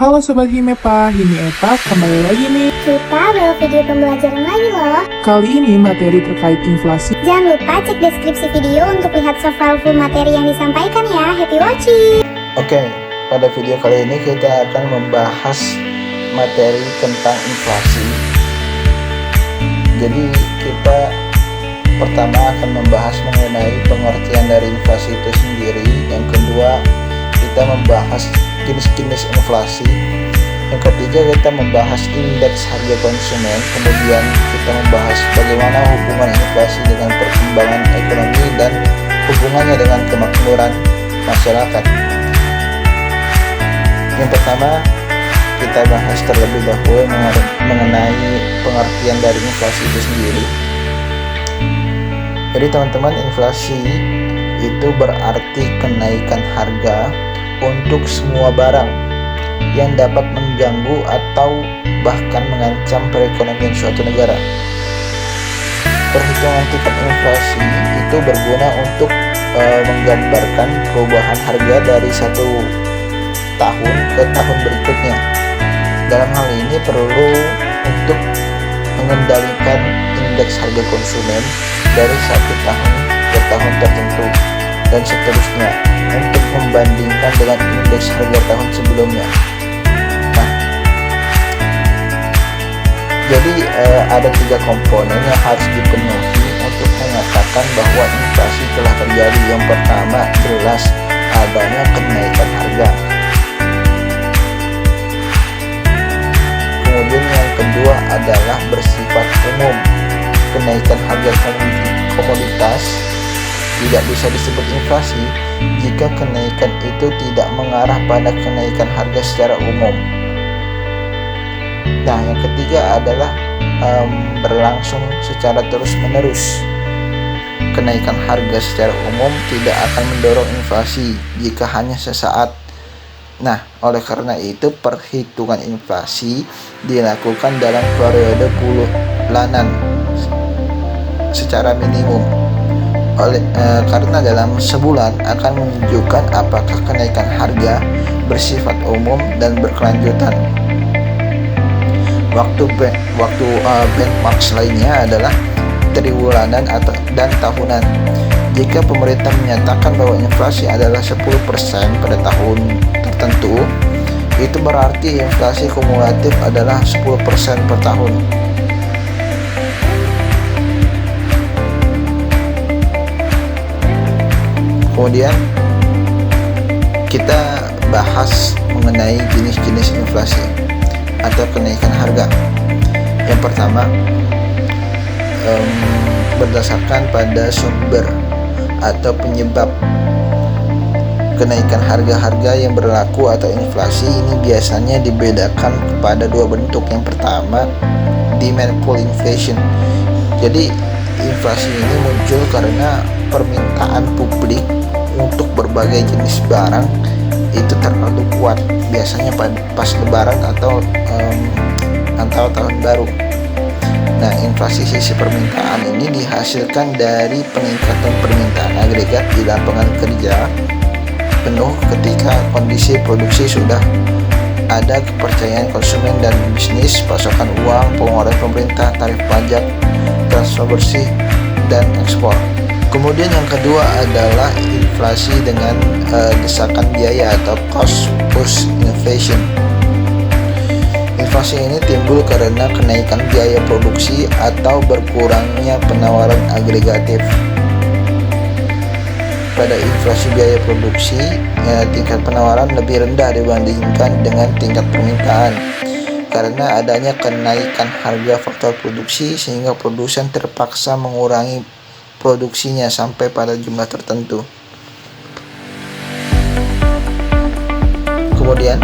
Halo Sobat Himepa, ini Epa, kembali lagi nih. Kita bawa video pembelajaran lagi loh. Kali ini materi terkait inflasi. Jangan lupa cek deskripsi video untuk lihat soal full materi yang disampaikan ya. Happy watching! Oke, pada video kali ini kita akan membahas materi tentang inflasi. Jadi kita pertama akan membahas mengenai pengertian dari inflasi itu sendiri. Yang kedua, kita membahas jenis-jenis inflasi. Yang ketiga, kita membahas indeks harga konsumen. Kemudian kita membahas bagaimana hubungan inflasi dengan perkembangan ekonomi dan hubungannya dengan kemakmuran masyarakat. Yang pertama, kita bahas terlebih dahulu mengenai pengertian dari inflasi itu sendiri. Jadi teman-teman, inflasi itu berarti kenaikan harga untuk semua barang yang dapat mengganggu atau bahkan mengancam perekonomian suatu negara. Perhitungan tingkat inflasi itu berguna untuk menggambarkan perubahan harga dari satu tahun ke tahun berikutnya. Dalam hal ini perlu untuk mengendalikan indeks harga konsumen dari satu tahun ke tahun tertentu dan seterusnya untuk membandingkan dengan indeks harga tahun sebelumnya. Nah, jadi ada 3 komponen yang harus dipenuhi untuk mengatakan bahwa inflasi telah terjadi. Yang pertama, jelas adanya kenaikan harga. Kemudian yang kedua adalah bersifat umum. Kenaikan harga komoditas tidak bisa disebut inflasi jika kenaikan itu tidak mengarah pada kenaikan harga secara umum. Nah, yang ketiga adalah berlangsung secara terus-menerus. Kenaikan harga secara umum tidak akan mendorong inflasi jika hanya sesaat. Nah, oleh karena itu perhitungan inflasi dilakukan dalam periode bulanan secara minimum. Karena dalam sebulan akan menunjukkan apakah kenaikan harga bersifat umum dan berkelanjutan. Waktu benchmark lainnya adalah triwulan dan tahunan. Jika pemerintah menyatakan bahwa inflasi adalah 10% pada tahun tertentu, itu berarti inflasi kumulatif adalah 10% per tahun. Kemudian kita bahas mengenai jenis-jenis inflasi atau kenaikan harga. Yang pertama, berdasarkan pada sumber atau penyebab kenaikan harga-harga yang berlaku atau inflasi ini biasanya dibedakan kepada 2 bentuk. Yang pertama, demand pull inflation. Jadi inflasi ini muncul karena permintaan publik untuk berbagai jenis barang itu terlalu kuat, biasanya pas lebaran atau tahun baru. Nah, inflasi sisi permintaan ini dihasilkan dari peningkatan permintaan agregat di lapangan kerja penuh ketika kondisi produksi sudah ada kepercayaan konsumen dan bisnis, pasokan uang, pengeluaran pemerintah, tarif pajak, transfer bersih, dan ekspor. Kemudian yang kedua adalah inflasi dengan desakan biaya atau cost push inflation. Inflasi ini timbul karena kenaikan biaya produksi atau berkurangnya penawaran agregatif. Pada inflasi biaya produksi, tingkat penawaran lebih rendah dibandingkan dengan tingkat permintaan. Karena adanya kenaikan harga faktor produksi sehingga produsen terpaksa mengurangi produksinya sampai pada jumlah tertentu. Kemudian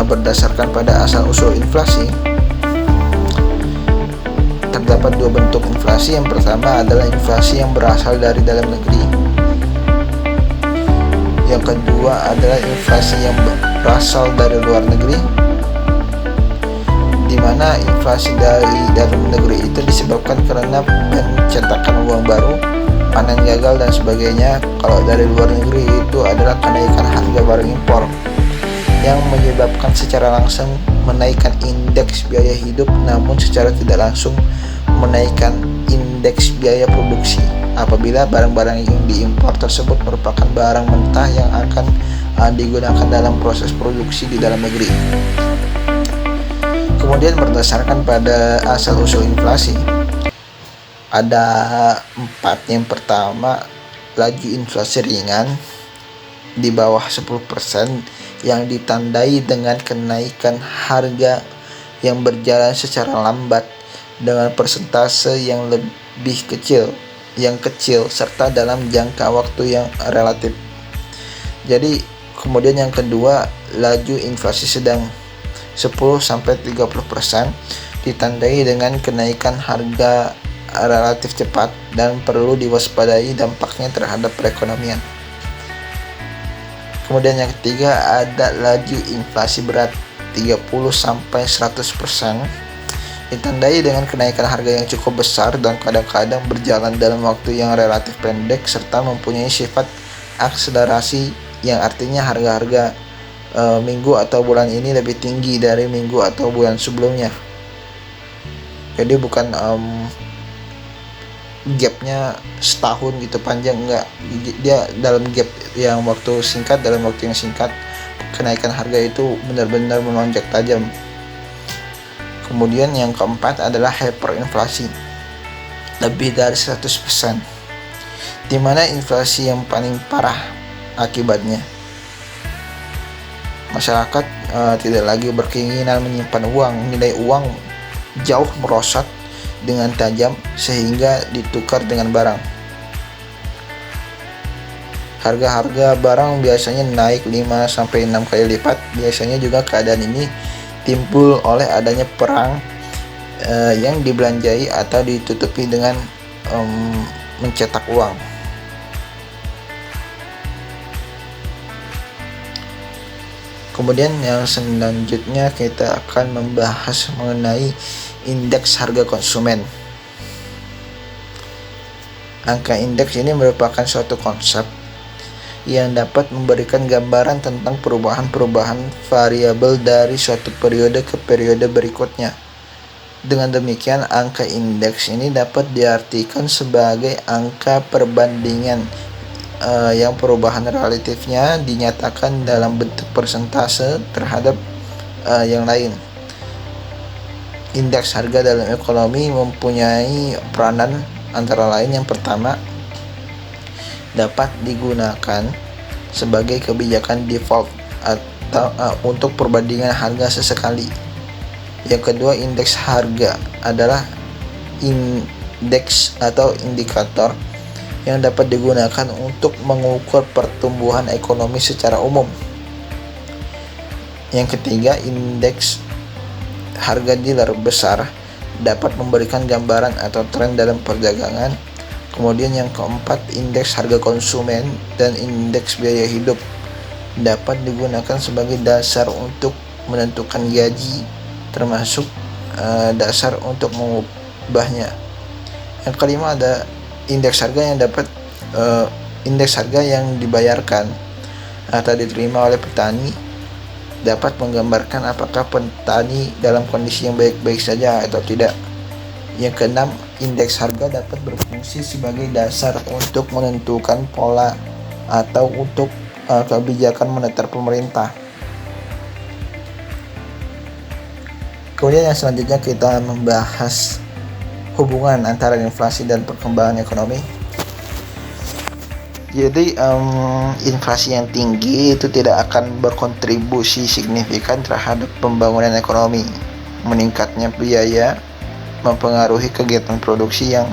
berdasarkan pada asal-usul inflasi, terdapat 2 bentuk inflasi. Yang pertama adalah inflasi yang berasal dari dalam negeri. Yang kedua adalah inflasi yang berasal dari luar negeri, di mana inflasi dari dalam negeri itu disebabkan karena pencetakan uang baru, panen gagal dan sebagainya. Kalau dari luar negeri itu adalah kenaikan harga barang impor. yang menyebabkan secara langsung menaikkan indeks biaya hidup, namun secara tidak langsung menaikkan indeks biaya produksi apabila barang-barang yang diimpor tersebut merupakan barang mentah yang akan digunakan dalam proses produksi di dalam negeri. Kemudian berdasarkan pada asal-usul inflasi, ada 4. Yang pertama, laju inflasi ringan di bawah 10% yang ditandai dengan kenaikan harga yang berjalan secara lambat dengan persentase yang lebih kecil serta dalam jangka waktu yang relatif. Jadi kemudian yang kedua, laju inflasi sedang 10-30% ditandai dengan kenaikan harga relatif cepat dan perlu diwaspadai dampaknya terhadap perekonomian. Kemudian yang ketiga, ada laju inflasi berat 30-100% ditandai dengan kenaikan harga yang cukup besar dan kadang-kadang berjalan dalam waktu yang relatif pendek serta mempunyai sifat akselerasi, yang artinya harga-harga minggu atau bulan ini lebih tinggi dari minggu atau bulan sebelumnya. Jadi bukan gapnya setahun gitu panjang, enggak, dia dalam gap yang waktu singkat, dalam waktu yang singkat kenaikan harga itu benar-benar melonjak tajam. Kemudian yang keempat adalah hyperinflasi lebih dari 100%, di mana inflasi yang paling parah akibatnya masyarakat tidak lagi berkeinginan menyimpan uang, nilai uang jauh merosot dengan tajam sehingga ditukar dengan barang. Harga-harga barang biasanya naik 5-6 kali lipat. Biasanya juga keadaan ini timbul oleh adanya perang yang dibelanjai atau ditutupi dengan mencetak uang. Kemudian yang selanjutnya kita akan membahas mengenai indeks harga konsumen. Angka indeks ini merupakan suatu konsep yang dapat memberikan gambaran tentang perubahan-perubahan variabel dari suatu periode ke periode berikutnya. Dengan demikian, angka indeks ini dapat diartikan sebagai angka perbandingan yang perubahan relatifnya dinyatakan dalam bentuk persentase terhadap yang lain. Indeks harga dalam ekonomi mempunyai peranan antara lain. Yang pertama, dapat digunakan sebagai kebijakan default atau untuk perbandingan harga sesekali. Yang kedua, indeks harga adalah indeks atau indikator yang dapat digunakan untuk mengukur pertumbuhan ekonomi secara umum. Yang ketiga, indeks harga dealer besar dapat memberikan gambaran atau tren dalam perdagangan. Kemudian yang keempat, indeks harga konsumen dan indeks biaya hidup dapat digunakan sebagai dasar untuk menentukan gaji, termasuk dasar untuk mengubahnya. Yang kelima, ada indeks harga yang dibayarkan atau diterima oleh petani, dapat menggambarkan apakah petani dalam kondisi yang baik-baik saja atau tidak. Yang keenam, indeks harga dapat berfungsi sebagai dasar untuk menentukan pola atau untuk kebijakan moneter pemerintah. Kemudian yang selanjutnya kita membahas hubungan antara inflasi dan perkembangan ekonomi. Jadi inflasi yang tinggi itu tidak akan berkontribusi signifikan terhadap pembangunan ekonomi. Meningkatnya biaya mempengaruhi kegiatan produksi yang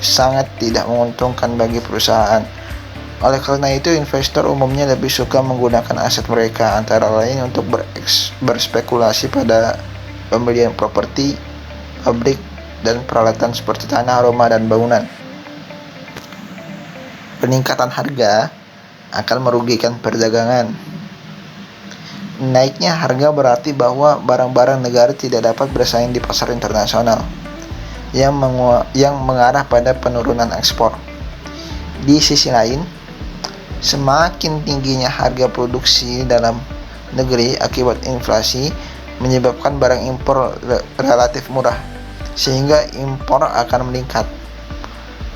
sangat tidak menguntungkan bagi perusahaan. Oleh karena itu, investor umumnya lebih suka menggunakan aset mereka antara lain untuk berspekulasi pada pembelian properti, pabrik, dan peralatan seperti tanah, rumah, dan bangunan. Peningkatan harga akan merugikan perdagangan. Naiknya harga berarti bahwa barang-barang negara tidak dapat bersaing di pasar internasional, yang mengarah pada penurunan ekspor. Di sisi lain, semakin tingginya harga produksi dalam negeri akibat inflasi menyebabkan barang impor relatif murah, sehingga impor akan meningkat.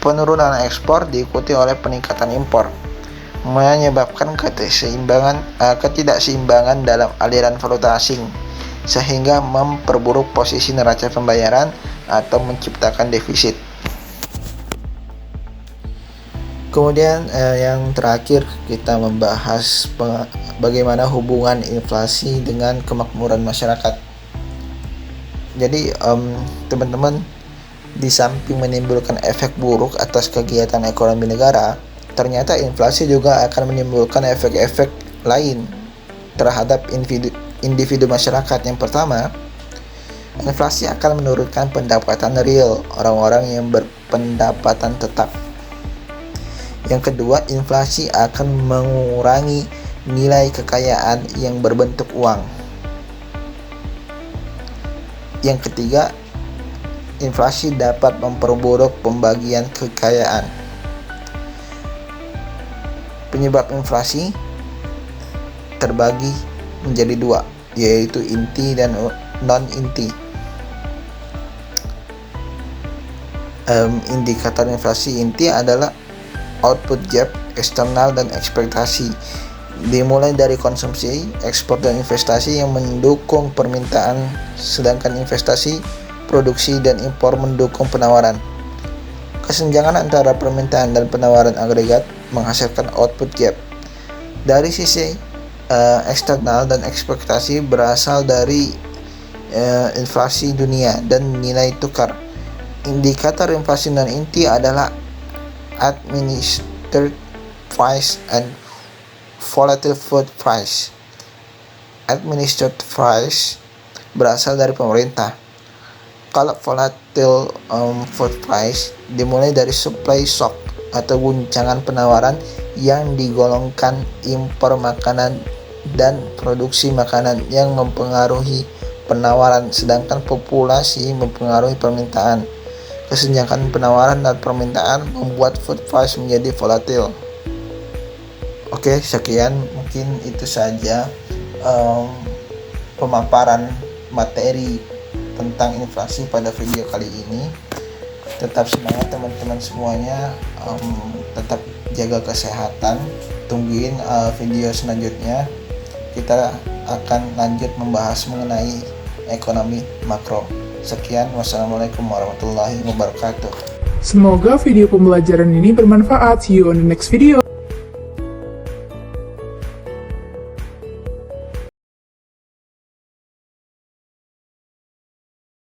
Penurunan ekspor diikuti oleh peningkatan impor, menyebabkan ketidakseimbangan dalam aliran valuta asing, sehingga memperburuk posisi neraca pembayaran atau menciptakan defisit. Kemudian yang terakhir kita membahas bagaimana hubungan inflasi dengan kemakmuran masyarakat. Jadi teman-teman, di samping menimbulkan efek buruk atas kegiatan ekonomi negara, ternyata inflasi juga akan menimbulkan efek-efek lain terhadap individu masyarakat. Yang pertama, inflasi akan menurunkan pendapatan real orang-orang yang berpendapatan tetap. Yang kedua, inflasi akan mengurangi nilai kekayaan yang berbentuk uang. Yang ketiga, inflasi dapat memperburuk pembagian kekayaan. Penyebab inflasi terbagi menjadi dua, yaitu inti dan non-inti. Indikator inflasi inti adalah output gap, eksternal, dan ekspektasi. Dimulai dari konsumsi, ekspor, dan investasi yang mendukung permintaan, sedangkan investasi, produksi, dan impor mendukung penawaran. Kesenjangan antara permintaan dan penawaran agregat menghasilkan output gap. Dari sisi eksternal dan ekspektasi berasal dari inflasi dunia dan nilai tukar. Indikator inflasi non-inti adalah administered price and volatile food price. Administered price berasal dari pemerintah. Kalau volatile food price dimulai dari supply shock atau guncangan penawaran yang digolongkan impor makanan dan produksi makanan yang mempengaruhi penawaran, sedangkan populasi mempengaruhi permintaan. Kesenjangan penawaran dan permintaan membuat food price menjadi volatil. Oke, sekian, mungkin itu saja pemaparan materi tentang inflasi pada video kali ini. Tetap semangat teman-teman semuanya, tetap jaga kesehatan. Tungguin video selanjutnya, kita akan lanjut membahas mengenai ekonomi makro. Sekian, wassalamualaikum warahmatullahi wabarakatuh. Semoga video pembelajaran ini bermanfaat. See you on the next video.